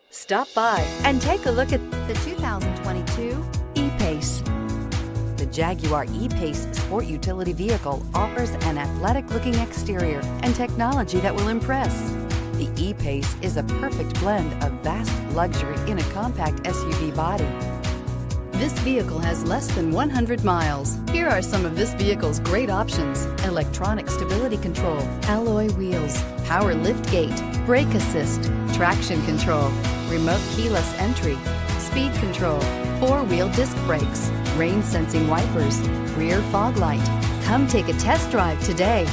Stop by and take a look at the 2022 E-Pace. The Jaguar E-Pace sport utility vehicle offers an athletic-looking exterior and technology that will impress. The E-Pace is a perfect blend of vast luxury in a compact SUV body. This vehicle has less than 100 miles. Here are some of this vehicle's great options: electronic stability control, alloy wheels, power liftgate, brake assist, traction control, remote keyless entry, speed control, four-wheel disc brakes, rain sensing wipers, rear fog light. Come take a test drive today.